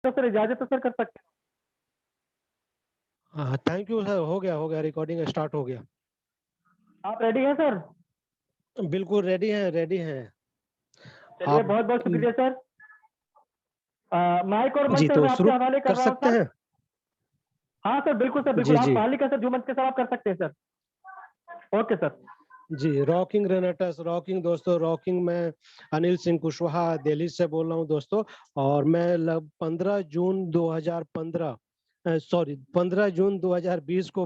तो सर इजाज़त तो सर कर सकते हाँ, थैंक यू सर। हो गया, रिकॉर्डिंग स्टार्ट हो गया। हैं। आप रेडी हैं सर? बिल्कुल रेडी हैं। चलिए आप बहुत-बहुत शुक्रिया सर। माइक और मंच जी, सर तो मैं आपके शुरू हवाले कर कर रहा हूँ सकते सर। हैं? हाँ सर, बिल्कुल सर, बिल्कुल। जी, आप जी। मालिक हैं सर, जो मंच के सर आप कर सकते हैं सर। Okay sir. जी, रॉकिंग रेनेटस रॉकिंग दोस्तों, रॉकिंग मैं अनिल सिंह कुशवाहा दिल्ली से बोल रहा हूँ दोस्तों। और मैं 15 जून 2015 सॉरी 15 जून 2020 को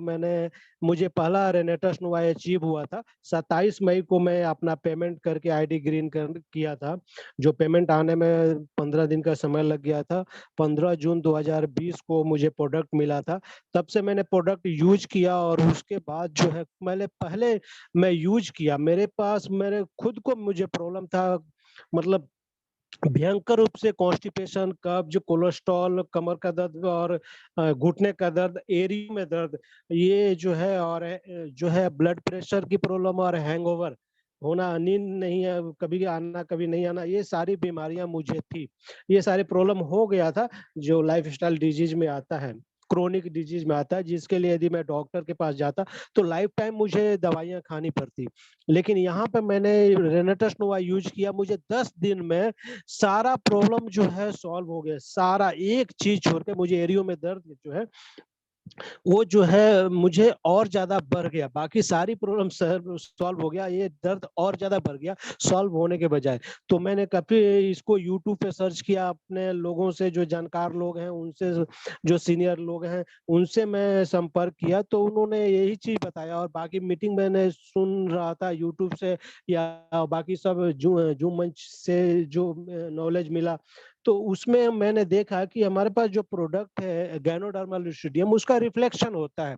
मुझे पहला रेनेटस नोवा अचीव हुआ था। 27 मई को मैं अपना पेमेंट करके आईडी ग्रीन किया था। जो पेमेंट आने में 15 दिन का समय लग गया था। 15 जून 2020 को मुझे प्रोडक्ट मिला था। तब से मैंने प्रोडक्ट यूज किया और उसके बाद जो है मैंने पहले मैं यूज किया। मेरे पास मेरे खुद को मुझे प्रॉब्लम था, मतलब भयंकर रूप से कॉन्स्टिपेशन, कब्ज, कोलेस्ट्रॉल, कमर का दर्द और घुटने का दर्द, एरी में दर्द, ये जो है, और जो है ब्लड प्रेशर की प्रॉब्लम और हैंगओवर होना, नींद नहीं है, कभी आना कभी नहीं आना, ये सारी बीमारियां मुझे थी। ये सारी प्रॉब्लम हो गया था जो लाइफस्टाइल डिजीज में आता है, क्रोनिक डिजीज में आता है, जिसके लिए यदि मैं डॉक्टर के पास जाता तो लाइफ टाइम मुझे दवाइयां खानी पड़ती। लेकिन यहाँ पे मैंने रेनेटस नोवा यूज किया, मुझे 10 दिन में सारा प्रॉब्लम जो है सॉल्व हो गया। सारा एक चीज छोड़ के, मुझे एरियो में दर्द जो है वो जो है मुझे और ज्यादा बढ़ गया। बाकी सारी प्रॉब्लम सॉल्व हो गया, ये दर्द और ज्यादा बढ़ गया सॉल्व होने के बजाय। तो मैंने काफी इसको यूट्यूब पे सर्च किया, अपने लोगों से जो जानकार लोग हैं उनसे, जो सीनियर लोग हैं उनसे मैं संपर्क किया, तो उन्होंने यही चीज बताया। और बाकी मीटिंग मैंने सुन रहा था यूट्यूब से या बाकी सब जूम मंच से जो नॉलेज मिला, तो उसमें मैंने देखा कि हमारे पास जो प्रोडक्ट है गैनोडर्मा लुसिडियम, उसका रिफ्लेक्शन होता है।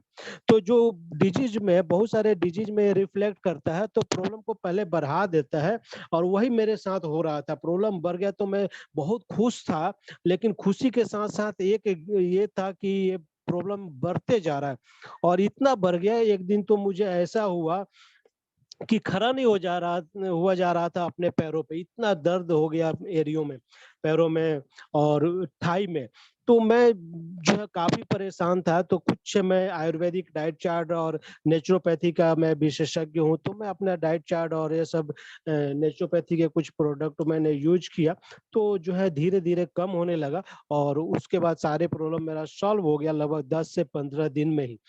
तो जो डिजीज में, बहुत सारे डिजीज में रिफ्लेक्ट करता है, तो प्रॉब्लम को पहले बढ़ा देता है। और वही मेरे साथ हो रहा था, प्रॉब्लम बढ़ गया तो मैं बहुत खुश था। लेकिन खुशी के साथ साथ एक ये था कि ये प्रॉब्लम बढ़ते जा रहा है। और इतना बढ़ गया, एक दिन तो मुझे ऐसा हुआ कि खड़ा नहीं हुआ जा रहा था अपने पैरों पे, इतना दर्द हो गया एरियो में, पैरों में और थाई में। तो मैं जो है काफी परेशान था। तो कुछ मैं आयुर्वेदिक डाइट चार्ट और नेचुरोपैथी का मैं विशेषज्ञ हूँ, तो मैं अपना डाइट चार्ट और ये सब नेचुरोपैथी के कुछ प्रोडक्ट मैंने यूज किया। तो जो है धीरे धीरे कम होने लगा और उसके बाद सारे प्रॉब्लम मेरा सॉल्व हो गया लगभग 10 से 15 दिन में ही।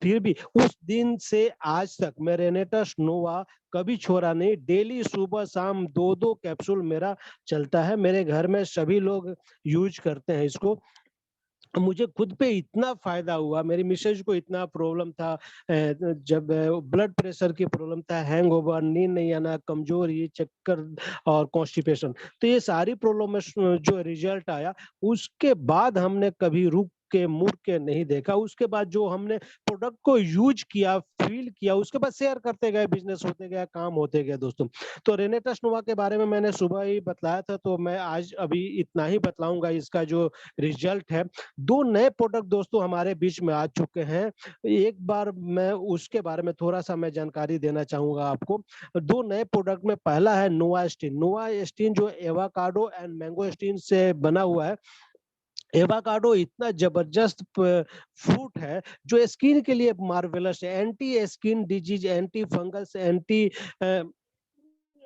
फिर भी उस दिन से आज तक मैं रेनेटस नोवा कभी छोड़ा नहीं। डेली सुबह शाम दो दो कैप्सूल मेरा चलता है। मेरे घर में सभी लोग यूज करते हैं इसको। मुझे खुद पे इतना फायदा हुआ, मेरी मिसेज को इतना प्रॉब्लम था, जब ब्लड प्रेशर की प्रॉब्लम था, हैंगओवर, नींद नहीं आना, कमजोरी, चक्कर और कॉन्स्टिपेशन, तो ये सारी प्रॉब्लम में जो रिजल्ट आया, उसके बाद हमने कभी रुक के मुड़ के नहीं देखा। उसके बाद जो हमने प्रोडक्ट को यूज किया, फील किया, उसके बाद शेयर करते गए, बिजनेस होते गया, काम होते गया दोस्तों। तो रेनेटस नोवा के बारे में मैंने सुबह ही बतलाया था, तो मैं आज अभी इतना ही बतलाऊंगा। इसका जो रिजल्ट है, दो नए प्रोडक्ट दोस्तों हमारे बीच में आ चुके हैं। एक बार मैं उसके बारे में थोड़ा सा मैं जानकारी देना चाहूंगा आपको। दो नए प्रोडक्ट में पहला है नोवास्टिन। नोवास्टिन जो एवाकाडो एंड मैंगोस्टिन से बना हुआ है। एवाकाडो इतना जबरदस्त फ्रूट है जो स्किन के लिए मार्वेलस है, anti skin disease, anti fungus, anti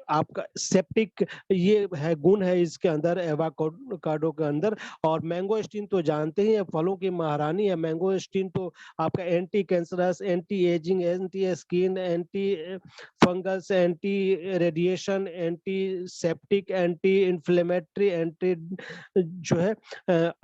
आपका सेप्टिक, ये है गुण है इसके अंदर, एवाकाडो के अंदर। और मैंगोस्टीन तो जानते ही हैं, फलों की महारानी है मैंगोस्टीन। तो आपका anti cancerous, anti ageing, anti skin, anti fungus, anti radiation, anti septic, anti inflammatory, anti जो है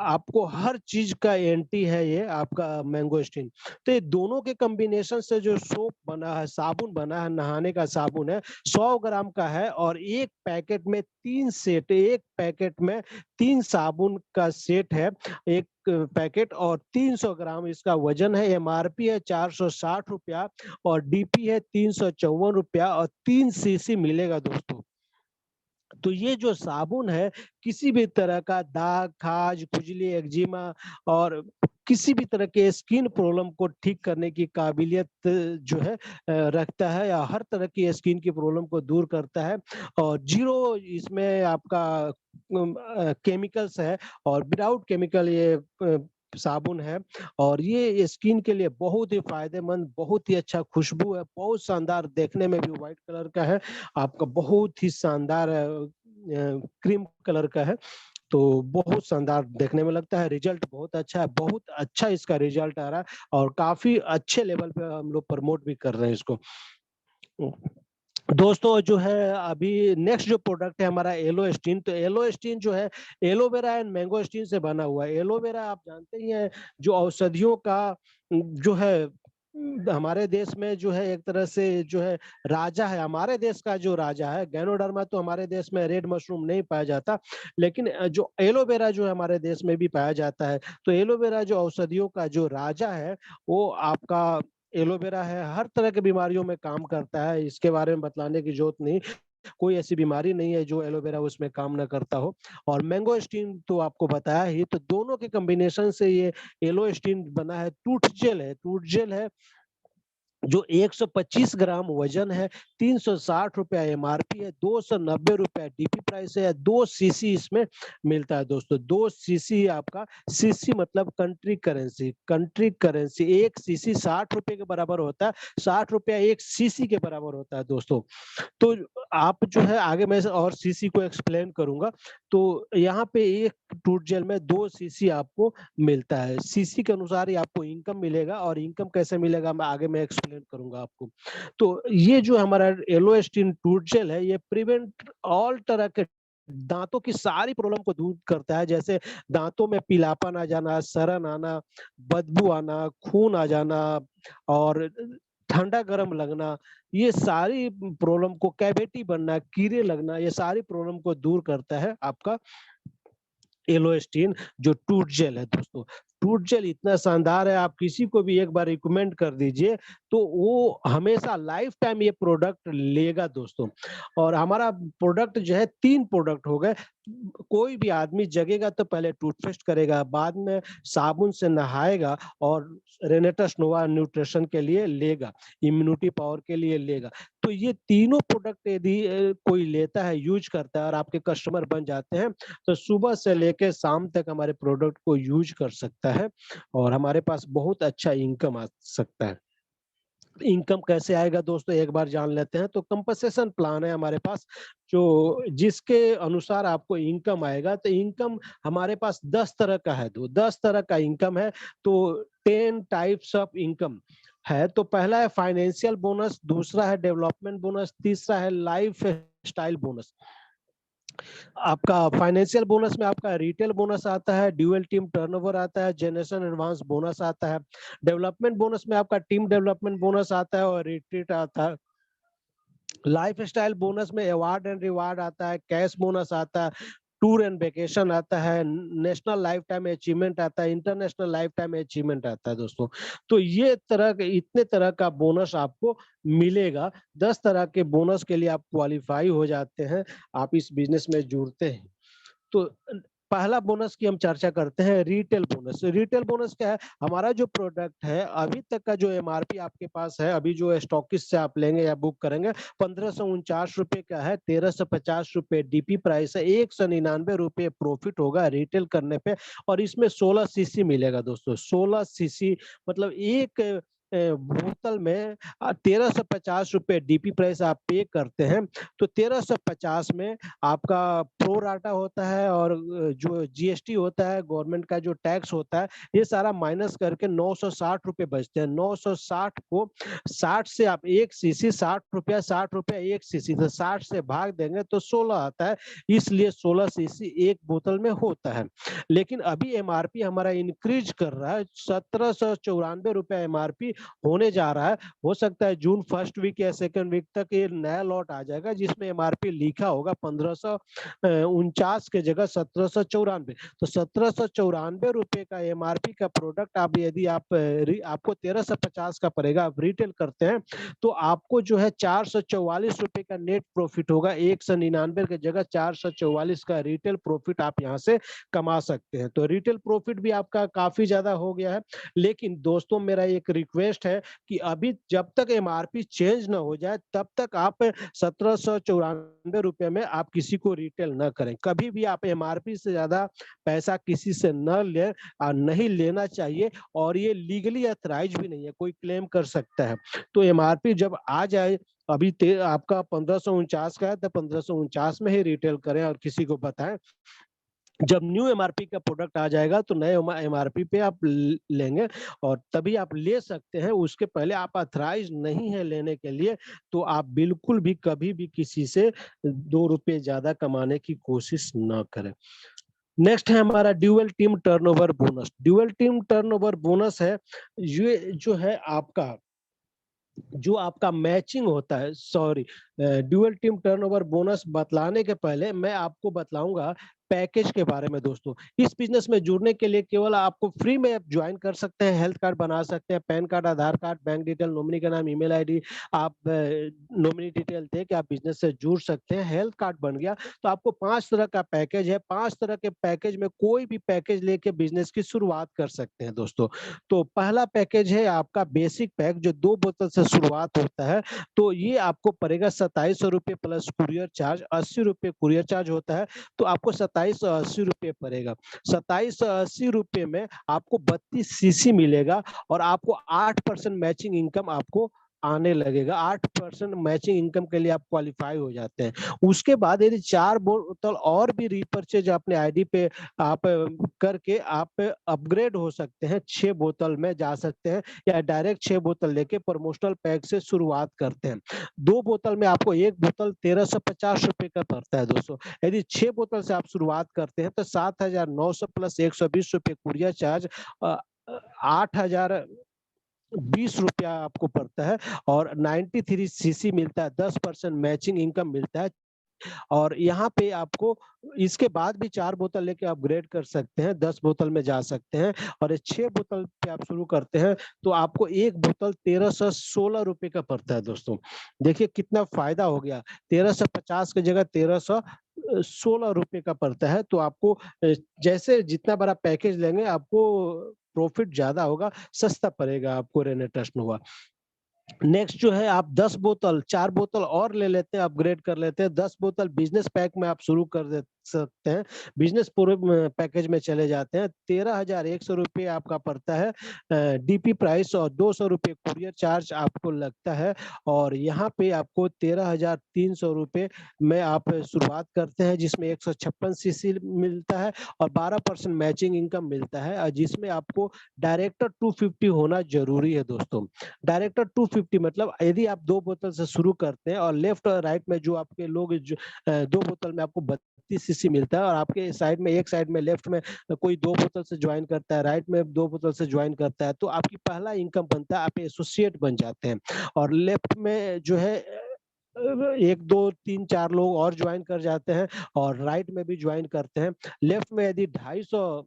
आपको हर चीज का एंटी है ये आपका मैंगोस्टीन। तो ये दोनों के कॉम्बिनेशन से जो सोप बना है, साबुन बना है, नहाने का साबुन है, 100 ग्राम का है। और एक पैकेट में 3 सेट, एक पैकेट में 3 साबुन का सेट है, एक पैकेट, और 300 ग्राम इसका वजन है। एमआरपी है 460 रुपया और डीपी है 354 रुपया और 3 सीसी मिलेगा दोस्तों। तो ये जो साबुन है, किसी भी तरह का दाग, खाज, खुजली, एक्जिमा और किसी भी तरह के स्किन प्रॉब्लम को ठीक करने की काबिलियत जो है रखता है, या हर तरह की स्किन की प्रॉब्लम को दूर करता है। और जीरो इसमें आपका केमिकल्स है, और विदाउट केमिकल ये साबुन है। और ये स्किन के लिए बहुत ही फायदेमंद, बहुत ही अच्छा खुशबू है, बहुत शानदार, देखने में भी व्हाइट कलर का है, आपका बहुत ही शानदार क्रीम कलर का है। तो बहुत शानदार देखने में लगता है, रिजल्ट बहुत अच्छा है, बहुत अच्छा इसका रिजल्ट आ रहा है, और काफी अच्छे लेवल पे हम लोग प्रमोट भी कर रहे हैं इसको। दोस्तों जो है अभी नेक्स्ट जो प्रोडक्ट है हमारा एलो स्टीन। तो एलो स्टीन जो है एलोवेरा एंड मैंगो स्टीन से बना हुआ है। एलोवेरा आप जानते ही हैं, जो औषधियों का जो है हमारे देश में जो है एक तरह से जो है राजा है, हमारे देश का जो राजा है। गैनोडर्मा तो हमारे देश में रेड मशरूम नहीं पाया जाता, लेकिन जो एलोवेरा जो है हमारे देश में भी पाया जाता है। तो एलोवेरा जो औषधियों का जो राजा है, वो आपका एलोवेरा है, हर तरह की बीमारियों में काम करता है, इसके बारे में बतलाने की जरूरत नहीं। कोई ऐसी बीमारी नहीं है जो एलोवेरा उसमें काम ना करता हो। और मैंगो स्टीन तो आपको बताया ही, तो दोनों के कॉम्बिनेशन से ये एलो स्टीन बना है। टूथ जेल है, टूथ जेल है जो 125 ग्राम वजन है, 360 रुपया एमआरपी है, 290 रुपया डीपी प्राइस है। 2 सीसी इसमें मिलता है दोस्तों, 2 सीसी आपका, सीसी मतलब country currency, country currency. 1 CC 60 रुपए के बराबर होता है, 60 रुपया 1 सीसी के बराबर होता है दोस्तों। तो आप जो है आगे मैं और सीसी को एक्सप्लेन करूंगा। तो यहाँ पे एक टूथ जेल में 2 सीसी आपको मिलता है, सीसी के अनुसार ही आपको इनकम मिलेगा, और इनकम कैसे मिलेगा मैं आगे मैं एक्सप्लेन करूंगा आपको। तो ये जो हमारा एलोस्टिन टूथ जेल है, ये प्रिवेंट ऑल तरह के दांतों की सारी प्रॉब्लम को दूर करता है, जैसे दांतों में पीलापन आ जाना, सड़न आना, बदबू आना, खून आ जाना, और ठंडा गर्म लगना, ये सारी प्रॉब्लम को, कैविटी बनना, कीड़े लगना, ये सारी प्रॉब्लम को दूर करता है आपका एलोस्टीन जो टूथ जेल है दोस्तों। टूथ जेल इतना शानदार है, आप किसी को भी एक बार रिकमेंड कर दीजिए तो वो हमेशा लाइफ टाइम ये प्रोडक्ट लेगा दोस्तों। और हमारा प्रोडक्ट जो है 3 प्रोडक्ट हो गए। कोई भी आदमी जगेगा तो पहले टूथपेस्ट करेगा, बाद में साबुन से नहाएगा, और रेनेटस नोवा न्यूट्रिशन के लिए लेगा, इम्यूनिटी पावर के लिए लेगा। तो ये तीनों प्रोडक्ट यदि कोई लेता है, यूज करता है, और आपके कस्टमर बन जाते हैं, तो सुबह से लेकर शाम तक हमारे प्रोडक्ट को यूज कर सकता है, और हमारे पास बहुत अच्छा इनकम आ सकता है। इनकम कैसे आएगा दोस्तों, एक बार जान लेते हैं। तो कंपनसेशन प्लान है हमारे पास, जो जिसके अनुसार आपको इनकम आएगा। तो इनकम हमारे पास 10 तरह का है, 10 तरह का इनकम है। तो 10 टाइप्स ऑफ इनकम है। तो पहला है फाइनेंशियल बोनस, दूसरा है डेवलपमेंट बोनस, तीसरा है लाइफ स्टाइल बोनस। आपका फाइनेंशियल बोनस में आपका रिटेल बोनस आता है, ड्यूअल टीम टर्नओवर आता है, जनरेशन एडवांस बोनस आता है। डेवलपमेंट बोनस में आपका टीम डेवलपमेंट बोनस आता है, और रिट्रीट आता है। लाइफ स्टाइल बोनस में अवार्ड एंड रिवार्ड आता है, कैश बोनस आता है, टूर एंड वेकेशन आता है, नेशनल लाइफ टाइम अचीवमेंट आता है, इंटरनेशनल लाइफ टाइम अचीवमेंट आता है दोस्तों। तो ये तरह के, इतने तरह का बोनस आपको मिलेगा। 10 तरह के बोनस के लिए आप क्वालिफाई हो जाते हैं, आप इस बिजनेस में जुड़ते हैं। तो पहला बोनस की हम चर्चा करते हैं, रिटेल बोनस। रिटेल बोनस क्या है, हमारा जो प्रोडक्ट है अभी तक का जो एमआरपी आपके पास है, अभी जो स्टॉकिस्ट से आप लेंगे या बुक करेंगे, 1549 रुपए का है, 1350 रुपए डीपी प्राइस है, 199 रुपए प्रॉफिट होगा रिटेल करने पे। और इसमें 16 सीसी मिलेगा दोस्तों, 16 सीसी मतलब एक बोतल में 1350 रुपए डीपी प्राइस आप पे करते हैं। तो 1350 में आपका प्रो राटा होता है, और जो जीएसटी होता है, गवर्नमेंट का जो टैक्स होता है, ये सारा माइनस करके 960 रुपए बचते हैं। 960 को 60 से आप 1 सीसी, 60 रुपया 1 सीसी, तो 60 से भाग देंगे तो 16 आता है, इसलिए 16 सीसी एक बोतल में होता है। लेकिन अभी एमआरपी हमारा इंक्रीज कर रहा है, 1794 रुपया एमआरपी, होने जा रहा है। हो सकता है जून फर्स्ट वीक या सेकंड वीक तक ये नया लॉट आ जाएगा जिसमें एमआरपी लिखा होगा 1549 के जगह 1794। तो 1794 रुपए का एमआरपी का प्रोडक्ट आप यदि आपको 1350 का पड़ेगा, आप रिटेल करते हैं तो आपको जो है 444 रुपए का नेट प्रॉफिट होगा। 199 की जगह 444 का रिटेल प्रॉफिट आप यहाँ से कमा सकते हैं। तो रिटेल प्रॉफिट भी आपका काफी ज्यादा हो गया है। लेकिन दोस्तों मेरा एक रिक्वेस्ट है कि अभी जब तक एमआरपी चेंज ना हो जाए तब तक आप 1794 रुपए में आप किसी को रिटेल न करें। कभी भी आप एमआरपी से ज्यादा पैसा किसी से न ले, नहीं लेना चाहिए और ये लीगली अथराइज भी नहीं है, कोई क्लेम कर सकता है। तो एमआरपी जब आ जाए, अभी आपका 1549 का है तो 1549 में ही रिटेल करें और किसी को बताएं। जब न्यू एमआरपी का प्रोडक्ट आ जाएगा तो नए एमआरपी पे आप लेंगे और तभी आप ले सकते हैं। उसके पहले आप अथराइज नहीं है लेने के लिए तो आप बिल्कुल भी कभी भी किसी से 2 रुपए ज्यादा कमाने की कोशिश न करें। नेक्स्ट है हमारा dual team turnover bonus. Dual team turnover bonus है, ये जो है आपका जो आपका मैचिंग होता है, sorry, dual team turnover bonus बतलाने के पहले मैं आपको बतलाऊंगा पैकेज के बारे में। दोस्तों इस बिजनेस में जुड़ने के लिए केवल आपको फ्री में आप ज्वाइन कर सकते हैं, हेल्थ कार्ड बना सकते हैं, पैन कार्ड, आधार कार्ड, बैंक डिटेल, नॉमिनी का नाम, ईमेल आईडी, आप नॉमिनी डिटेल दे के आप बिजनेस से जुड़ सकते हैं। हेल्थ कार्ड बन गया तो आपको 5 तरह का पैकेज है। 5 तरह के पैकेज में कोई भी पैकेज लेके बिजनेस की शुरुआत कर सकते हैं दोस्तों। तो पहला पैकेज है आपका बेसिक पैक जो 2 बोतल से शुरुआत होता है। तो ये आपको पड़ेगा 2700 रुपये प्लस कुरियर चार्ज, 80 रुपये कुरियर चार्ज होता है। तो आपको 2780 रुपये पड़ेगा। 2780 रुपये में आपको 32 सीसी मिलेगा और आपको 8% मैचिंग इनकम आपको आने लगेगा। 8% मैचिंग इनकम के लिए आप क्वालिफाई हो जाते हैं। उसके बाद यदि 4 बोतल और भी रीपर्चेज अपने आईडी पे आप करके आप अपग्रेड हो सकते हैं, 6 बोतल में जा सकते हैं या डायरेक्ट 6 बोतल लेके प्रमोशनल पैक से शुरुआत करते हैं। 2 बोतल में आपको एक बोतल 1350 रुपए का पड़ता है दोस्तों। यदि 6 बोतल से आप शुरुआत करते हैं तो 7900 प्लस 120 रुपये कुरियर चार्ज, 8020 रुपया आपको पड़ता है और 93 सीसी मिलता है। 10% मैचिंग इनकम मिलता है। और यहाँ पे आपको इसके बाद भी 4 बोतल लेके अपग्रेड कर सकते हैं, 10 बोतल में जा सकते हैं और 6 बोतल पे आप शुरू करते हैं तो आपको एक बोतल 1316 रुपए का पड़ता है दोस्तों। देखिए कितना फायदा हो गया, 1350 की जगह 1316 रुपए का पड़ता है। तो आपको जैसे जितना बड़ा पैकेज लेंगे आपको प्रॉफिट ज्यादा होगा, सस्ता पड़ेगा आपको रेनेटस नोवा। नेक्स्ट जो है आप 10 बोतल, 4 बोतल और ले लेते हैं, अपग्रेड कर लेते हैं। 10 बोतल बिजनेस पैक में आप शुरू कर सकते हैं। बिजनेस पूरे पैकेज में चले जाते हैं। 13,100 रुपये आपका पड़ता है डीपी प्राइस और 200 रुपये कुरियर चार्ज आपको लगता है। और यहाँ पे आपको 13,300 रुपये में आप शुरुआत करते हैं जिसमें 156 सीसी मिलता है और 12% मैचिंग इनकम मिलता है और जिसमें आपको डायरेक्टर 250 होना जरूरी है दोस्तों। डायरेक्टर 250 मतलब यदि आप 2 बोतल से शुरू करते हैं और लेफ्ट और राइट में जो आपके लोग 2 बोतल में आपको 32 सीसी मिलता है और आपके साइड में, एक साइड में लेफ्ट में कोई 2 बोतल से ज्वाइन करता है, राइट में 2 बोतल से ज्वाइन करता है, तो आपकी पहला इनकम बनता है, आप एसोसिएट बन जाते हैं। और लेफ्ट में जो है 1 2 3 4 लोग और ज्वाइन कर जाते हैं और राइट में भी ज्वाइन करते हैं। लेफ्ट में यदि 250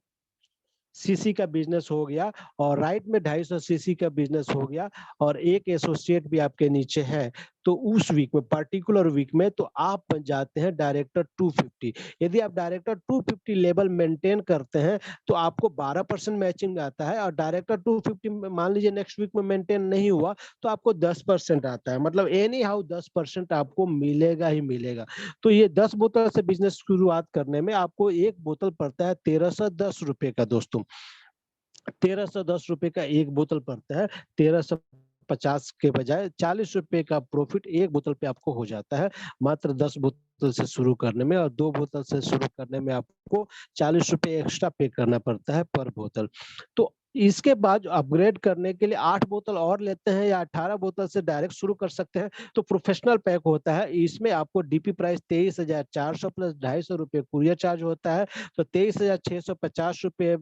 सीसी का बिजनेस हो गया और राइट में 250 सीसी का बिजनेस हो गया और एक एसोसिएट भी आपके नीचे है, तो उस वीक में, पर्टिकुलर वीक में, तो आप बन जाते हैं डायरेक्टर 250। यदि आप डायरेक्टर 250 लेवल मेंटेन करते हैं तो आपको 12% मैचिंग आता है और डायरेक्टर 250 मान लीजिए नेक्स्ट वीक में मेंटेन नहीं हुआ तो आपको 10% आता है। मतलब एनी हाउ 10% आपको मिलेगा ही मिलेगा। तो ये 10 बोतल से बिजनेस शुरुआत करने में आपको एक बोतल पड़ता है 1310 रुपए का दोस्तों। 1310 रुपए का एक बोतल पड़ता है। 1350 के बजाय 40 रुपए का प्रॉफिट एक बोतल पे आपको हो जाता है मात्र 10 बोतल से शुरू करने में। और 2 बोतल से शुरू करने में आपको 40 रुपए एक्स्ट्रा पे करना पड़ता है पर बोतल। तो इसके बाद अपग्रेड करने के लिए 8 बोतल और लेते हैं या 18 बोतल से डायरेक्ट शुरू कर सकते हैं तो प्रोफेशनल पैक होता है। इसमें आपको डीपी प्राइस 23,400 प्लस 250 रुपये कुरियर चार्ज होता है। तो 23,650 रुपये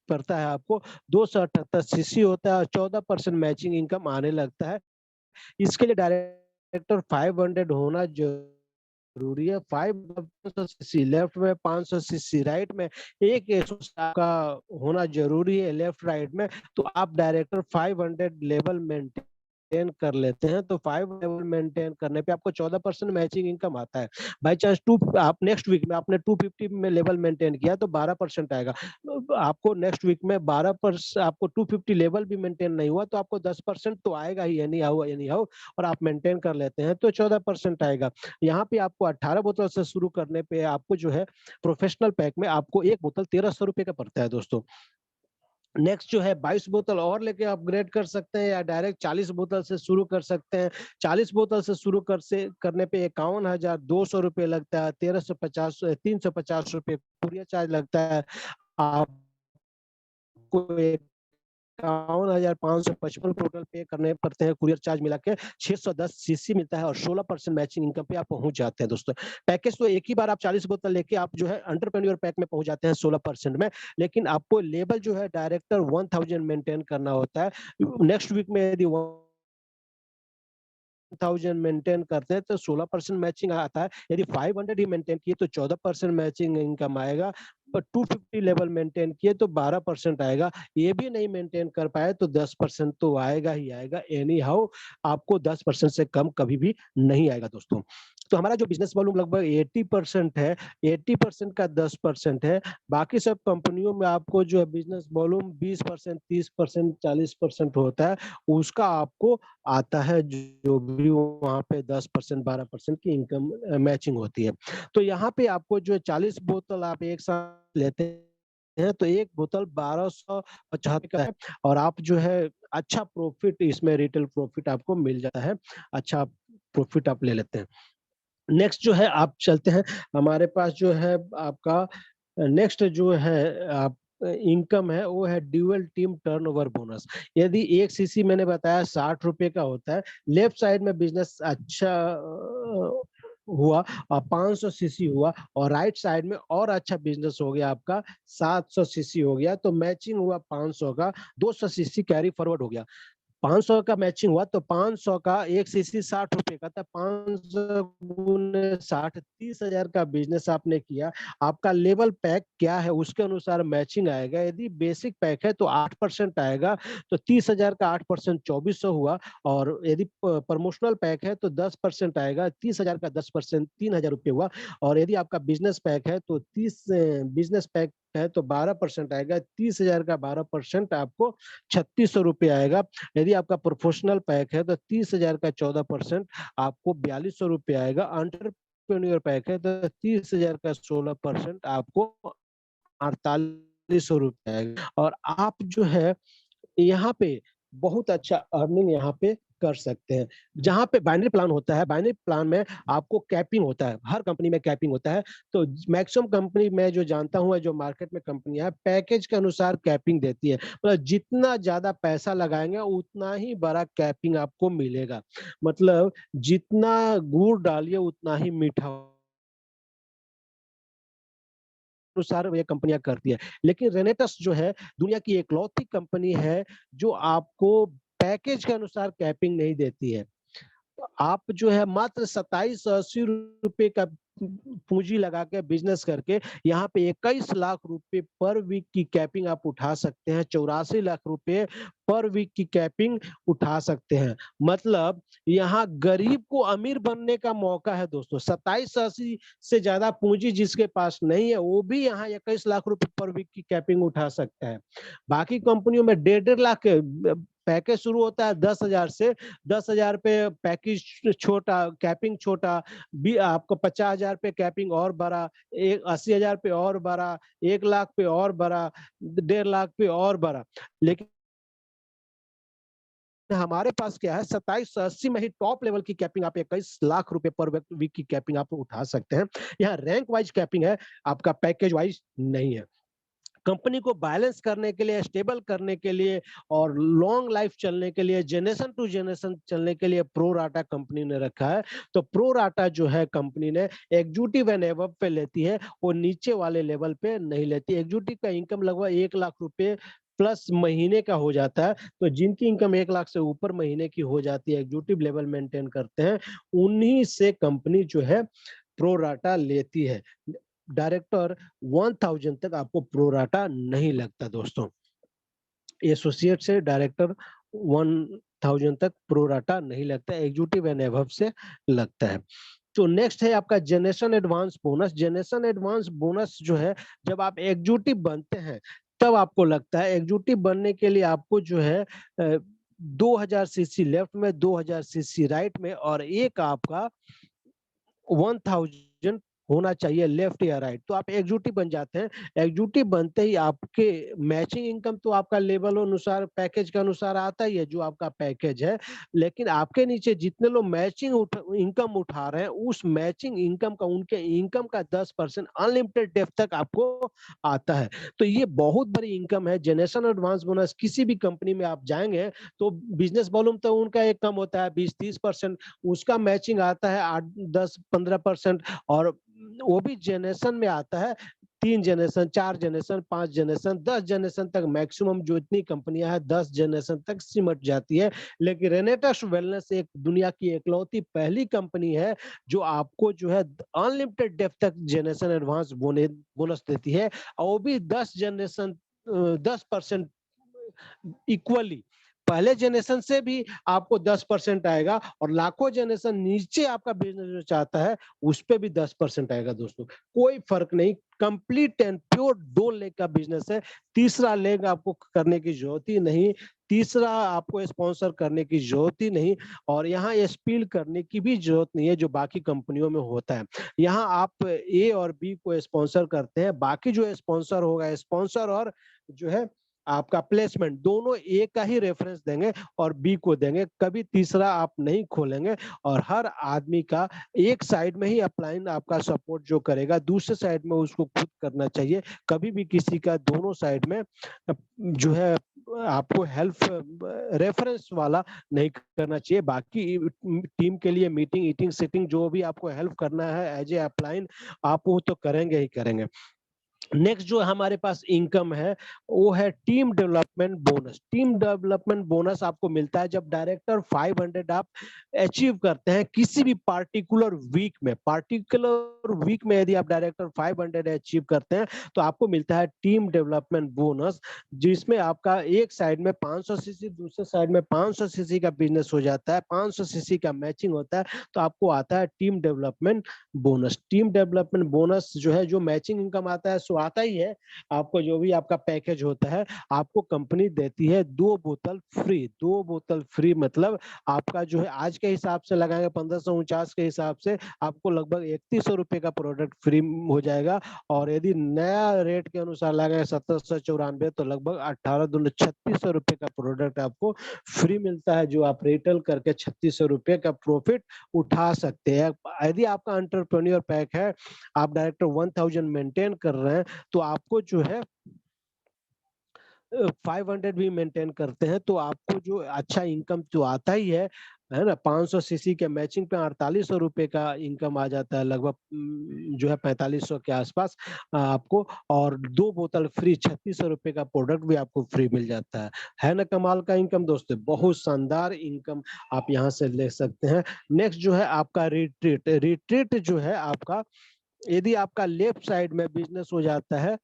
पड़ता है आपको 278 सीसी होता है और 14% मैचिंग इनकम आने लगता है। इसके लिए डायरेक्टर 500 होना जरूरी है। 500 सीसी लेफ्ट में, 500 सीसी राइट में, एक का होना जरूरी है लेफ्ट राइट में। तो आप डायरेक्टर 500 लेवल मेंटेन कर लेते हैं तो 5 लेवल मेंटेन करने पे आपको 14% मैचिंग इनकम आता है। बाई चांस आप नेक्स्ट वीक में आपने 250 में लेवल मेंटेन किया तो 12% आएगा। आपको नेक्स्ट वीक में 12% आपको 250 लेवल भी मेंटेन नहीं हुआ तो आपको 10% तो आएगा ही, एनी हाउ, और आप मेंटेन कर लेते हैं तो 14% आएगा। यहाँ पे आपको 18 बोतल से शुरू करने पे आपको जो है प्रोफेशनल पैक में आपको एक बोतल 1300 रुपए का पड़ता है दोस्तों। नेक्स्ट जो है 22 बोतल और लेके अपग्रेड कर सकते हैं या डायरेक्ट 40 बोतल से शुरू कर सकते हैं। 40 बोतल से शुरू करने पे 51,200 रुपये लगता है। 350 रुपये कुरियर चार्ज लगता है। आपको 51,555 टोटल पे करने पड़ते हैं कुरियर चार्ज मिला के। 610 सीसी मिलता है और 16% मैचिंग इनकम पे आप पहुंच जाते हैं दोस्तों। पैकेज तो एक ही बार आप 40 बोतल लेके आप जो है एंटरप्रेन्योर पैक में पहुंच जाते हैं 16% में, लेकिन आपको लेवल जो है डायरेक्टर 1000 मेंटेन करना होता है। नेक्स्ट वीक में यदि 1000 मेंटेन करते हैं तो 16% मैचिंग आता है। यदि 500 ही मेंटेन किए तो 14% मैचिंग इनकम आएगा। पर 250 लेवल मेंटेन किए तो 12% आएगा। ये भी नहीं मेंटेन कर पाए तो 10% तो आएगा ही आएगा। एनी हाउ आपको 10% से कम कभी भी नहीं आएगा दोस्तों। तो हमारा जो बिजनेस वॉल्यूम लगभग 80% है, 80% का 10% है। बाकी सब कंपनियों में आपको जो है बिजनेस वॉल्यूम 20%, 30%, 40% होता है। उसका आपको आता है जो भी वहाँ पे 10%, 12% की इनकम मैचिंग होती है। तो यहाँ पे आपको जो 40 बोतल आप एक साथ लेते हैं तो एक बोतल 1275 का है और आप जो है अच्छा प्रॉफिट इसमें रिटेल प्रॉफिट आपको मिल जाता है। अच्छा प्रॉफिट आप ले लेते हैं। नेक्स्ट जो है आप चलते हैं, हमारे पास जो है आपका नेक्स्ट जो है आप इनकम है वो है ड्यूअल टीम टर्नओवर बोनस। यदि एक सीसी मैंने बताया 60 रुपए का होता है, लेफ्ट साइड में बिजनेस अच्छा हुआ और 500 सीसी हुआ और राइट साइड में और अच्छा बिजनेस हो गया आपका 700 सीसी हो गया तो मैचिंग हुआ 500 का, 200 सीसी कैरी फॉरवर्ड हो गया। 500 का मैचिंग हुआ तो 500 का एक सीसी 60 रुपए का था। 500 गुने 60 30,000 का बिजनेस आपने किया। आपका लेवल पैक क्या है उसके अनुसार मैचिंग आएगा। यदि बेसिक पैक है तो 8% आएगा तो 30,000 का 8% 2400 हुआ और यदि प्रमोशनल पैक है तो 10% आएगा। 30,000 का 10% 3,000 रुपये हुआ और यदि आपका बिजनेस पैक है तो 30 बिजनेस पैक है तो 12% आएगा। 30,000 का 12% आपको 3600 रुपये आएगा। यदि आपका प्रोफेशनल पैक है तो 30,000 का 14% आपको 4200 रुपये आएगा। एंटरप्रेन्योर पैक है तो 30,000 का 16% आपको 4800 रुपये आएगा। और आप जो है यहाँ पे बहुत अच्छा अर्निंग यहाँ पे कर सकते हैं। जहाँ पे बाइनरी प्लान होता है, बाइनरी प्लान में आपको कैपिंग होता है, हर कंपनी में कैपिंग होता है। तो मैक्सिमम कंपनी मैं जो जानता हूँ जो मार्केट में कंपनियां है पैकेज के अनुसार कैपिंग देती है। मतलब जितना ज्यादा पैसा लगाएंगे उतना ही बड़ा कैपिंग आपको मिलेगा। मतलब जितना गुड़ डालिए उतना ही मीठा अनुसार ये कंपनियां करती है। लेकिन रेनेटस जो है दुनिया की एकलौती कंपनी है जो आपको पैकेज के अनुसार कैपिंग नहीं देती है। आप जो है मात्र 2780 रुपए का पूंजी लगा के बिजनेस करके यहाँ पे 21 लाख रुपए पर वीक की कैपिंग आप उठा सकते हैं। 84 लाख रुपए पर वीक की कैपिंग उठा सकते हैं। मतलब यहाँ गरीब को अमीर बनने का मौका है दोस्तों। 2780 से ज्यादा पूंजी जिसके पास नहीं है वो भी यहाँ 21 लाख रुपए पर वीक की कैपिंग उठा सकता है। बाकी कंपनियों में 1.5 लाख पैकेज शुरू होता है 10,000 से। 10,000 पे पैकेज छोटा, कैपिंग छोटा, भी आपको 50,000 पे कैपिंग और बड़ा, 80,000 पे और बड़ा, 1 लाख पे और बड़ा, 1.5 लाख पे और बड़ा। लेकिन हमारे पास क्या है 2780 में ही टॉप लेवल की कैपिंग आप 21 लाख रुपए पर वीक की कैपिंग आप उठा सकते हैं। यहाँ रैंक वाइज कैपिंग है, आपका पैकेज वाइज नहीं है। कंपनी को बैलेंस करने के लिए, स्टेबल करने के लिए और लॉन्ग लाइफ चलने के लिए, जनरेशन टू जनरेशन चलने के लिए प्रो राटा कंपनी ने रखा है। तो प्रो राटा जो है कंपनी ने एग्जीक्यूटिव एंड एबव पे लेती है, वो नीचे वाले लेवल पे नहीं लेती। एग्जीक्यूटिव का इनकम लगभग 1 लाख रुपए प्लस महीने का हो जाता है। तो जिनकी इनकम 1 लाख से ऊपर महीने की हो जाती है, एग्जीक्यूटिव लेवल मेंटेन करते हैं, उन्हीं से कंपनी जो है प्रो राटा लेती है। डायरेक्टर 1000 तक आपको प्रो राटा नहीं लगता दोस्तों। एसोसिएट से डायरेक्टर 1000 तक प्रो राटा नहीं लगता, एग्जीक्यूटिव एंड एबव से लगता है। तो नेक्स्ट है आपका generation advance bonus. Generation advance bonus जो है, जब आप एग्जीक्यूटिव बनते हैं तब आपको लगता है। एग्जीक्यूटिव बनने के लिए आपको जो है 2000 सीसी लेफ्ट में, 2000 सीसी राइट में और एक आपका 1000 होना चाहिए लेफ्ट या राइट, तो आप एग्जीक्यूटिव बन जाते हैं। एग्जीक्यूटिव बनते ही आपके मैचिंग इनकम तो आपका लेवल अनुसार, पैकेज के अनुसार आता ही है जो आपका पैकेज है, लेकिन आपके नीचे जितने लोग मैचिंग इनकम उठा रहे हैं, उस मैचिंग इनकम का, उनके इनकम का 10% अनलिमिटेड डेफ तक आपको आता है। तो ये बहुत बड़ी इनकम है। जनरेशन एडवांस बोनस किसी भी कंपनी में आप जाएंगे तो बिजनेस वॉल्यूम तो उनका एक कम होता है 20-30%, उसका मैचिंग आता है 8-10-15%, और वो भी जनरेशन में आता है 3 जनरेशन, 4 जनरेशन, 5 जनरेशन, 10 जनरेशन तक मैक्सिमम जो इतनी कंपनियां हैं 10 जनरेशन तक सिमट जाती है। लेकिन रेनेटस वेलनेस एक दुनिया की इकलौती पहली कंपनी है जो आपको जो है अनलिमिटेड डेप्थ तक जनरेशन एडवांस बोनस देती है, और वो भी 10 जनरेशन 10% इक्वली। पहले जनरेशन से भी आपको 10% आएगा, और लाखों जनरेशन नीचे आपका बिजनेस जो चाहता है उस पे भी 10% आएगा दोस्तों। कोई फर्क नहीं, कंप्लीट एंड प्योर 2 लेग का बिजनेस है। तीसरा लेग आपको करने की जरूरत ही नहीं, तीसरा आपको स्पॉन्सर करने की जरूरत ही नहीं, और यहाँ स्पील करने की भी जरूरत नहीं है जो बाकी कंपनियों में होता है। यहाँ आप ए और बी को स्पॉन्सर करते हैं, बाकी जो स्पॉन्सर होगा, स्पॉन्सर और जो है आपका प्लेसमेंट दोनों ए का ही रेफरेंस देंगे और बी को देंगे, कभी तीसरा आप नहीं खोलेंगे। और हर आदमी का एक साइड में ही अपलाइन आपका सपोर्ट जो करेगा, दूसरे साइड में उसको खुद करना चाहिए। कभी भी किसी का दोनों साइड में जो है आपको हेल्प रेफरेंस वाला नहीं करना चाहिए। बाकी टीम के लिए मीटिंग, ईटिंग, सिटिंग जो भी आपको हेल्प करना है एज ए अपलाइन, आप वो तो करेंगे ही करेंगे। नेक्स्ट जो हमारे पास इनकम है वो है team development bonus. Team development bonus आपको मिलता है जब डायरेक्टर 500 आप अचीव करते हैं किसी भी पार्टिकुलर वीक में। पार्टिकुलर वीक में यदि आप डायरेक्टर 500 अचीव करते हैं तो आपको मिलता है टीम डेवलपमेंट बोनस, जिसमें आपका एक साइड में 500 सीसी, दूसरे साइड में 500 सीसी का बिजनेस हो जाता है, 500 सीसी का मैचिंग होता है, तो आपको आता है team development bonus. Team development bonus जो है, जो मैचिंग इनकम आता है सो आता ही है, आपको जो भी आपका पैकेज होता है आपको कंपनी देती है 2 बोतल फ्री। 2 बोतल फ्री मतलब आपका जो है आज के हिसाब से लगाएंगे 1549 के हिसाब से आपको लगभग 3100 रुपए का प्रोडक्ट फ्री हो जाएगा, और यदि नया रेट के अनुसार लगाएंगे 1794 तो लगभग 3600 रुपए का प्रोडक्ट आपको फ्री मिलता है, जो आप रिटेल करके 3600 रुपए का प्रॉफिट उठा सकते हैं। यदि आपका एंटरप्रेन्योर पैक है, आप डायरेक्टर 1000 मेंटेन कर रहे हैं, तो आपको जो है 500 भी मेंटेन करते हैं तो आपको जो अच्छा इनकम तो आता ही है ना। 500 सीसी के मैचिंग पे 4800 रुपए का इनकम आ जाता है, लगभग जो है 4500 के आसपास आपको, और 2 बोतल फ्री 3600 रुपए का प्रोडक्ट भी आपको फ्री मिल जाता है ना। कमाल का इनकम दोस्तों, बहुत शानदार इनकम आप यहाँ से ले सकते हैं। नेक्स्ट जो है आपका रिट्रीट। रिट्रीट जो है आपका, यदि आपका लेफ्ट साइड में बिजनेस हो जाता है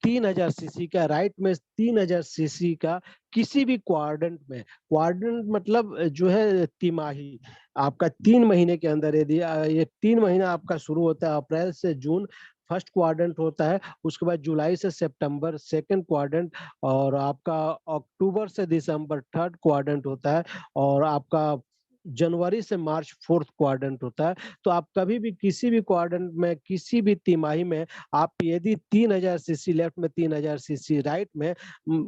3000 सीसी का, राइट में 3000 सीसी का, किसी भी क्वाड्रेंट में, क्वाड्रेंट मतलब जो है तिमाही, आपका 3 महीने के अंदर, यदि ये 3 महीना आपका शुरू होता है अप्रैल से जून, फर्स्ट क्वाड्रेंट होता है, उसके बाद जुलाई से सितंबर सेकंड क्वाड्रेंट, और आपका अक्टूबर से दिसंबर थर्ड क्वाड्रेंट होता है, और आपका जनवरी से मार्च फोर्थ क्वाड्रेंट होता है। तो आप कभी भी किसी भी क्वाड्रेंट में, किसी भी तिमाही में आप यदि 3000 सीसी लेफ्ट में, 3000 सीसी राइट में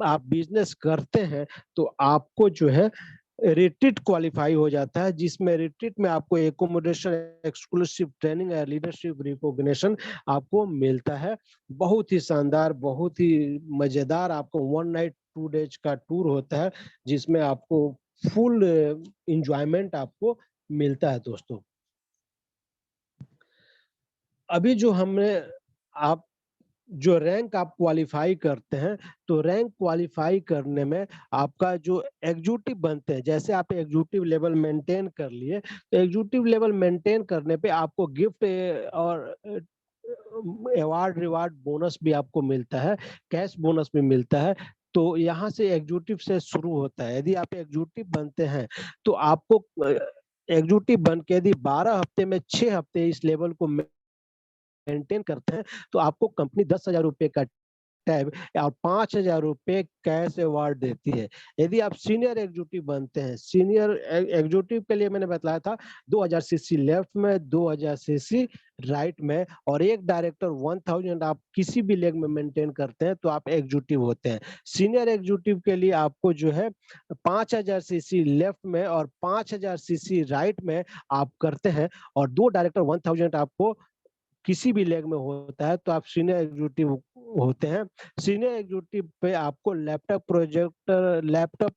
आप बिजनेस करते हैं तो आपको जो है रिट्रीट क्वालिफाई हो जाता है, जिसमें रिट्रीट में आपको एकोमोडेशन, एक्सक्लूसिव ट्रेनिंग या लीडरशिप रिकॉग्निशन आपको मिलता है। बहुत ही शानदार, बहुत ही मजेदार आपको 1 नाइट 2 डेज का टूर होता है, जिसमें आपको फुल एंजॉयमेंट आपको मिलता है दोस्तों। अभी जो हमने आप जो रैंक आप क्वालिफाई करते हैं, तो रैंक क्वालिफाई करने में आपका जो एग्जीक्यूटिव बनते हैं, जैसे आप एग्जीक्यूटिव लेवल मेंटेन कर लिए, तो एग्जीक्यूटिव लेवल मेंटेन करने पे आपको गिफ्ट और अवार्ड रिवार्ड बोनस भी आपको मिलता है, कैश बोनस भी मिलता है। तो यहाँ से एग्जीक्यूटिव से शुरू होता है। यदि आप एग्जीक्यूटिव बनते हैं तो आपको एग्जीक्यूटिव बन के यदि 12 हफ्ते में 6 हफ्ते इस लेवल को मेंटेन करते हैं, तो आपको कंपनी 10,000 रुपए का टैब और 5,000 रुपए कैश अवार्ड देती है। यदि आप सीनियर एग्जीक्यूटिव बनते हैं, सीनियर एग्जीक्यूटिव के लिए मैंने बताया था 2000 सीसी लेफ्ट में, 2000 सीसी राइट में, और एक डायरेक्टर 1000 आप किसी भी लेग में मेंटेन करते हैं तो आप एग्जीक्यूटिव होते हैं। सीनियर एग्जीक्यूटिव के लिए आपको जो है 5000 सीसी लेफ्ट में और 5000 सीसी राइट में आप करते हैं, और 2 डायरेक्टर 1000 आपको किसी भी लेग में होता है, तो आप सीनियर एग्जीक्यूटिव होते हैं। सीनियर एग्जीक्यूटिव पे आपको लैपटॉप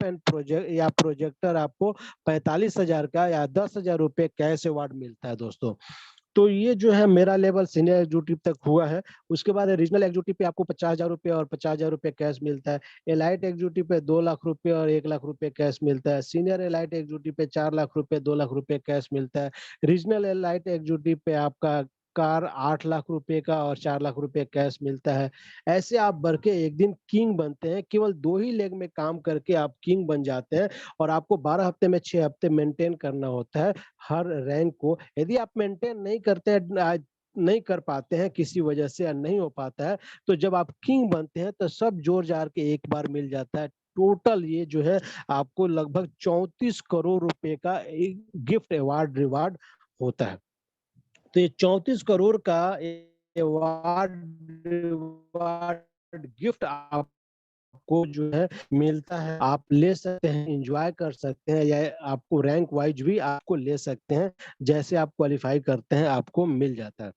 एंड प्रोजेक्टर आपको 45,000 का या 10,000 रुपए कैश अवार्ड मिलता है दोस्तों। तो ये जो है मेरा लेवल सीनियर एग्जीक्यूटिव तक हुआ है। उसके बाद रीजनल एग्जीक्यूटिव पे आपको 50,000 रुपए और 50,000 रुपए कैश मिलता है। एलाइट एग्जीक्यूटिव पे 2 लाख रुपए और 1 लाख रुपए कैश मिलता है। सीनियर एलाइट एग्जीक्यूटिव पे 4 लाख रुपए, 2 लाख रुपए कैश मिलता है। रीजनल एलाइट एग्जीक्यूटिव पे आपका कार 8 लाख रुपए का और 4 लाख रुपए कैश मिलता है। ऐसे आप बढ़ के एक दिन किंग बनते हैं। केवल 2 ही लेग में काम करके आप किंग बन जाते हैं, और आपको 12 हफ्ते में 6 हफ्ते मेंटेन करना होता है हर रैंक को। यदि आप मेंटेन नहीं करते हैं, नहीं कर पाते हैं किसी वजह से या नहीं हो पाता है, तो जब आप किंग बनते हैं तो सब जोड़ जाड़ के एक बार मिल जाता है। टोटल ये जो है आपको लगभग 34 करोड़ रुपए का एक गिफ्ट अवार्ड रिवार्ड होता है। तो ये 34 करोड़ का अवार्ड गिफ्ट आपको जो है मिलता है। आप ले सकते हैं, एंजॉय कर सकते हैं, या आपको रैंक वाइज भी आपको ले सकते हैं। जैसे आप क्वालिफाई करते हैं आपको मिल जाता है।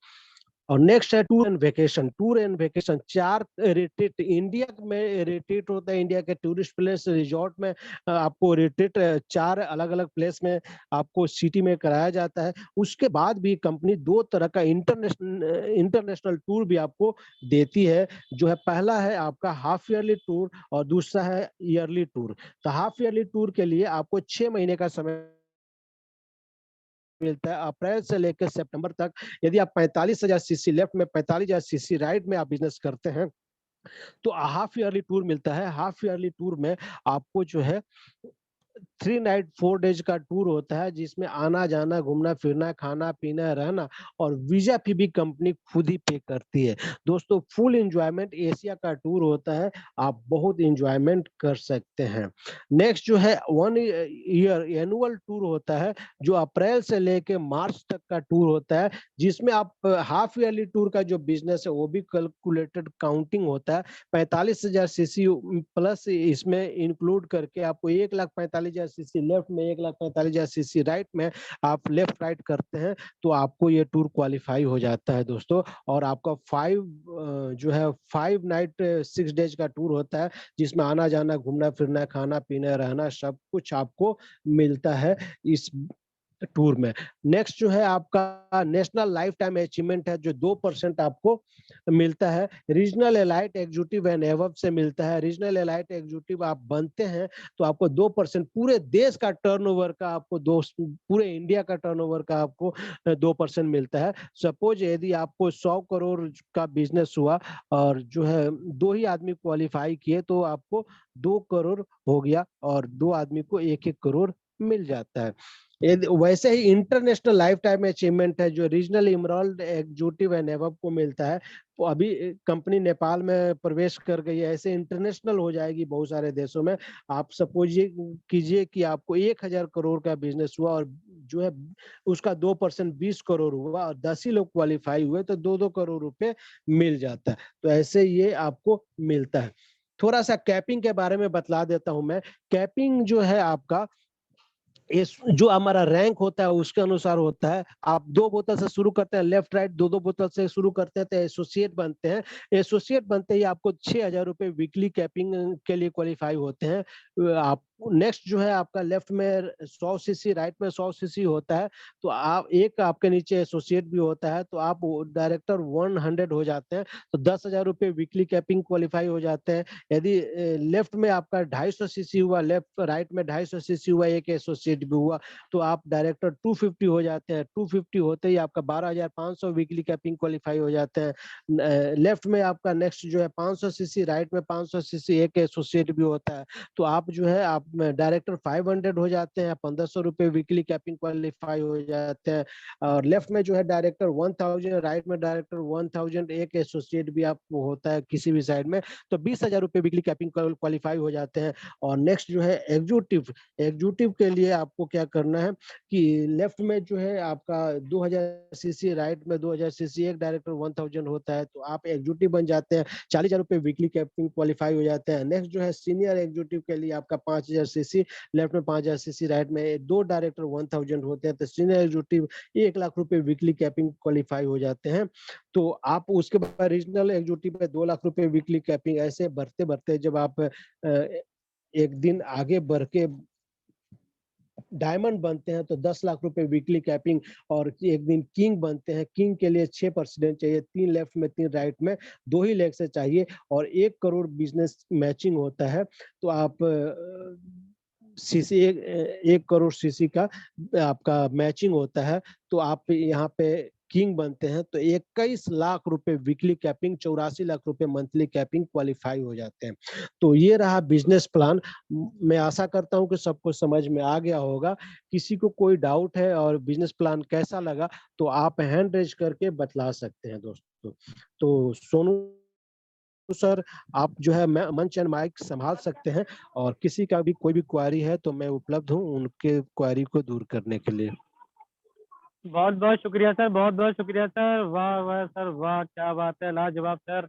और नेक्स्ट है tour and vacation. Tour and vacation 4 retreat India में रिट्रीट होता है। इंडिया के टूरिस्ट प्लेस रिजॉर्ट में आपको रिट्रीट 4 अलग-अलग प्लेस में आपको सिटी में कराया जाता है। उसके बाद भी कंपनी 2 तरह का इंटरनेशनल टूर भी आपको देती है। जो है पहला है आपका हाफ ईयरली टूर और दूसरा है ईयरली टूर। तो हाफ ईयरली टूर के लिए आपको 6 महीने का समय मिलता है, अप्रैल से लेकर सितंबर तक। यदि आप 45,000 सीसी लेफ्ट में, 45,000 सीसी राइट में आप बिजनेस करते हैं, तो हाफ ईयरली टूर मिलता है। हाफ ईयरली टूर में आपको जो है 3 नाइट 4 डेज का टूर होता है, जिसमें आना जाना, घूमना फिरना, खाना पीना, रहना, और वीजा फी भी कंपनी खुद ही पे करती है। दोस्तों फुल एंजॉयमेंट एशिया का टूर होता है, आप बहुत एंजॉयमेंट कर सकते हैं। नेक्स्ट जो है 1 ईयर एनुअल टूर होता है, जो अप्रैल से लेके मार्च तक का टूर होता है, जिसमें आप हाफ ईयरली टूर का जो बिजनेस है वो भी कैलकुलेटेड काउंटिंग होता है। 45,000 सीसी प्लस इसमें इंक्लूड करके आपको 1,45,000 सीसी लेफ्ट में, 1,45,000 सीसी राइट में आप लेफ्ट राइट करते हैं, तो आपको ये टूर क्वालिफाई हो जाता है दोस्तों। और आपका 5 नाइट 6 डेज का टूर होता है, जिसमें आना जाना, घूमना फिरना, खाना पीना, रहना, सब कुछ आपको मिलता है इस टूर में। नेक्स्ट जो है आपका नेशनल लाइफ टाइम अचीवमेंट है, जो 2% आपको मिलता है। Regional elite executive and above से मिलता है। रीजनल एलाइट एग्जीक्यूटिव आप बनते हैं तो आपको 2% पूरे देश का टर्नओवर का आपको पूरे इंडिया का टर्नओवर का आपको 2% मिलता है। सपोज यदि आपको 100 करोड़ का बिजनेस हुआ और जो है 2 ही आदमी क्वालिफाई किए, तो आपको 2 करोड़ हो गया, और 2 आदमी को 1-1 करोड़ मिल जाता है। वैसे ही इंटरनेशनल लाइफ टाइम अचीवमेंट है, जो regional emerald executive and above को मिलता है। तो अभी कंपनी नेपाल में प्रवेश कर गई है, ऐसे इंटरनेशनल हो जाएगी बहुत सारे देशों में। आप सपोज ये कीजिए कि आपको 1,000 करोड़ का बिजनेस हुआ, और जो है उसका 2% 20 करोड़ हुआ, और 10 ही लोग क्वालिफाई हुए, तो 2-2 करोड़ रुपए मिल जाता है। तो ऐसे ये आपको मिलता है। थोड़ा सा कैपिंग के बारे में बतला देता हूं मैं। कैपिंग जो है आपका जो हमारा रैंक होता है उसके अनुसार होता है। आप 2 बोतल से शुरू करते हैं, लेफ्ट राइट 2-2 बोतल से शुरू करते हैं तो एसोसिएट बनते हैं। एसोसिएट बनते ही आपको 6000 रुपए वीकली कैपिंग के लिए क्वालीफाई होते हैं। आप नेक्स्ट जो है आपका लेफ्ट में 100 सीसी, राइट में 100 सीसी होता है, तो आप एक आपके नीचे एसोसिएट भी होता है, तो आप डायरेक्टर 100 हो जाते हैं, तो 10,000 रुपए वीकली कैपिंग क्वालीफाई हो जाते हैं। यदि लेफ्ट में आपका 250 सीसी हुआ, लेफ्ट राइट में 250 सीसी हुआ, एक एसोसिएट भी हुआ, तो आप डायरेक्टर 250 हो जाते हैं। 250 होते ही आपका 12,500 वीकली कैपिंग क्वालीफाई हो जाते हैं। लेफ्ट में आपका नेक्स्ट जो है 500 सीसी, राइट में 500 सीसी, एक एसोसिएट भी होता है, तो आप जो है आप डायरेक्टर 500 हो जाते हैं, 1500 रुपए वीकली कैपिंग क्वालीफाई हो जाते हैं। और लेफ्ट में जो है डायरेक्टर 1000, राइट में डायरेक्टर 1000, एक एसोसिएट भी आपको होता है किसी भी साइड में, तो 20,000 रुपए वीकली कैपिंग क्वालीफाई हो जाते हैं। और नेक्स्ट जो है एग्जीक्यूटिव, एग्जीक्यूटिव के लिए आपको क्या करना है कि लेफ्ट में जो है आपका 2000 सीसी, राइट में 2000 सीसी, एक डायरेक्टर 1000 होता है, तो आप एग्जीक्यूटिव बन जाते हैं, 40,000 रुपए वीकली कैपिंग क्वालीफाई हो जाते हैं। नेक्स्ट जो है सीनियर एग्जीक्यूटिव के लिए आपका 5000 सीसी, लेफ्ट में 5000 सीसी, राइट में 2 डायरेक्टर 1000 होते हैं, तो सीनियर एग्जीक्यूटिव 1 लाख रुपए वीकली कैपिंग क्वालीफाई हो जाते हैं। तो आप उसके बाद रीजनल एग्जीक्यूटिव में 2 लाख रुपए वीकली कैपिंग, ऐसे बढ़ते-बढ़ते जब आप एक दिन आगे बढ़ के डायमंड बनते हैं तो 10 लाख रुपए वीकली कैपिंग, और एक दिन किंग बनते हैं। किंग के लिए 6% चाहिए, 3 लेफ्ट में 3 राइट में, 2 ही लेग से चाहिए, और 1 करोड़ बिजनेस मैचिंग होता है। तो आप सीसी 1 करोड़ सीसी का आपका मैचिंग होता है, तो आप यहाँ पे किंग बनते हैं तो 21 लाख रुपए वीकली कैपिंग, 84 लाख रुपए मंथली कैपिंग क्वालीफाई हो जाते हैं। तो ये रहा बिजनेस प्लान। मैं आशा करता हूँ कि सबको समझ में आ गया होगा। किसी को कोई डाउट है और बिजनेस प्लान कैसा लगा तो आप हैंड रेज करके बतला सकते हैं दोस्तों। तो सोनू सर, आप जो है मंच एंड माइक संभाल सकते हैं, और किसी का भी कोई भी क्वेरी है तो मैं उपलब्ध हूँ उनके क्वेरी को दूर करने के लिए। बहुत बहुत शुक्रिया सर, बहुत बहुत शुक्रिया सर। वाह वाह सर वाह, क्या बात है, लाजवाब सर,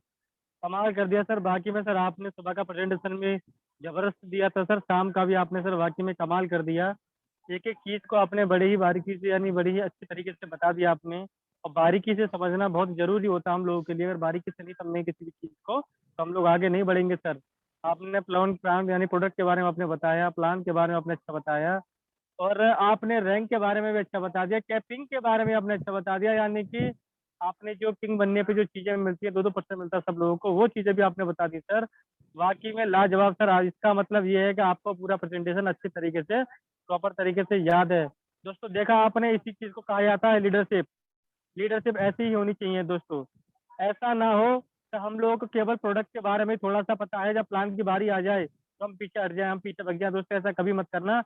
कमाल कर दिया सर। बाकी में सर आपने सुबह का प्रेजेंटेशन में जबरदस्त दिया था सर, शाम का भी आपने सर वाकई में कमाल कर दिया। एक एक चीज को आपने बड़ी ही बारीकी से, यानी बड़ी ही अच्छी तरीके से बता दिया आपने। और बारीकी से समझना बहुत जरूरी होता है हम लोगों के लिए। अगर बारीकी से नहीं समझेंगे किसी भी चीज को तो हम लोग आगे नहीं बढ़ेंगे सर। आपने प्लान यानी प्रोडक्ट के बारे में आपने बताया, प्लान के बारे में आपने अच्छा बताया, और आपने रैंक के बारे में भी अच्छा बता दिया, कैपिंग के बारे में आपने अच्छा बता दिया। यानी कि आपने जो किंग बनने पे जो चीजें मिलती है, 2-2% मिलता है सब लोगों को, वो चीजें भी आपने बता दी सर। वाकई में लाजवाब सर। आज इसका मतलब ये है कि आपको पूरा प्रेजेंटेशन अच्छी तरीके से, प्रॉपर तरीके से याद है। दोस्तों देखा आपने, इसी चीज को कहा जाता है लीडरशिप। लीडरशिप ऐसी ही होनी चाहिए दोस्तों। ऐसा ना हो कि हम लोगों को केवल प्रोडक्ट के बारे में थोड़ा सा पता है, जब प्लान की बारी आ जाए तो हम पीछे हट जाए, हम पीछे भग जाए। दोस्तों ऐसा कभी मत करना,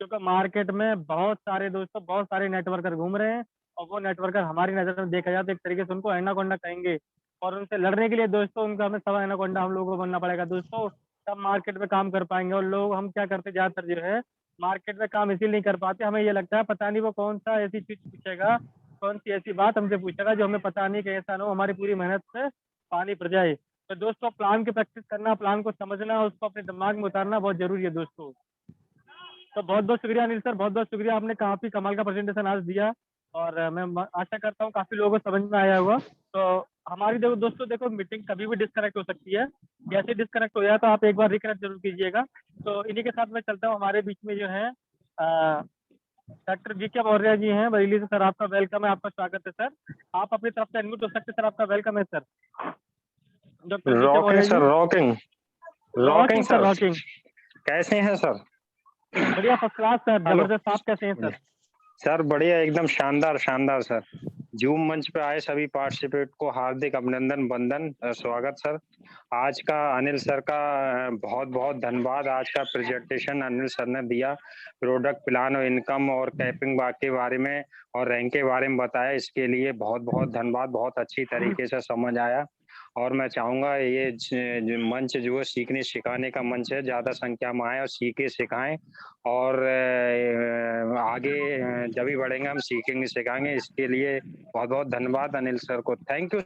क्योंकि मार्केट में बहुत सारे दोस्तों, बहुत सारे नेटवर्कर घूम रहे हैं, और वो नेटवर्कर हमारी नजर में देखा जाए तो एक तरीके से उनको एनाकोंडा कहेंगे। और उनसे लड़ने के लिए दोस्तों उनका हमें सवा एनाकोंडा हम लोगों को बनना पड़ेगा दोस्तों, तब मार्केट में काम कर पाएंगे। और लोग हम क्या करते ज्यादातर जो है, मार्केट में काम इसीलिए नहीं कर पाते, हमें ये लगता है पता नहीं वो कौन सा ऐसी चीज पूछेगा, कौन सी ऐसी बात हमसे पूछेगा जो हमें पता नहीं, कि ऐसा ना हो हमारी पूरी मेहनत से पानी पड़ जाए। तो दोस्तों प्लान की प्रैक्टिस करना, प्लान को समझना, उसको अपने दिमाग में उतारना बहुत जरूरी है दोस्तों। तो बहुत बहुत शुक्रिया अनिल सर, बहुत बहुत शुक्रिया, आपने काफी कमाल का प्रेजेंटेशन आज दिया। और मैं आशा करता हूँ काफी लोगों को समझ में आया होगा। तो हमारी देखो दोस्तों, देखो मीटिंग कभी भी डिस्कनेक्ट हो सकती है, जैसे डिस्कनेक्ट हो जाए तो आप एक बार रिकनेक्ट जरूर कीजिएगा। तो इन्हीं के साथ मैं चलता हूँ। हमारे बीच में जो है डॉक्टर जी.के. मौर्य जी हैं बरेली से। सर आपका वेलकम है, आपका स्वागत है सर। आप अपनी तरफ से अनम्यूट हो सकते हैं सर, आपका वेलकम है sir. Doctor GK. Rocking Maurya ji. Sir, rocking rocking rocking sir, sir. Rocking. कैसे हैं सर? बढ़िया, फर्स्ट क्लास सर, हेलो जबरदस्त। आप कैसे हैं सर? सर, बढ़िया, एकदम शानदार शानदार सर। जूम मंच पे आए सभी पार्टिसिपेट को हार्दिक अभिनंदन, वंदन, स्वागत सर। आज का अनिल सर का बहुत बहुत धन्यवाद। आज का प्रेजेंटेशन अनिल सर ने दिया, प्रोडक्ट प्लान और इनकम और कैपिंग के बारे में और रैंक के बारे में बताया, इसके लिए बहुत बहुत धन्यवाद। बहुत अच्छी तरीके से समझ आया, और मैं चाहूंगा ये मंच जो है सीखने सिखाने का मंच है, ज्यादा संख्या में आए और सीखे सिखाएं, और आगे जब भी बढ़ेंगे हम सीखेंगे सिखाएंगे। इसके लिए बहुत बहुत धन्यवाद अनिल सर को। Thank you.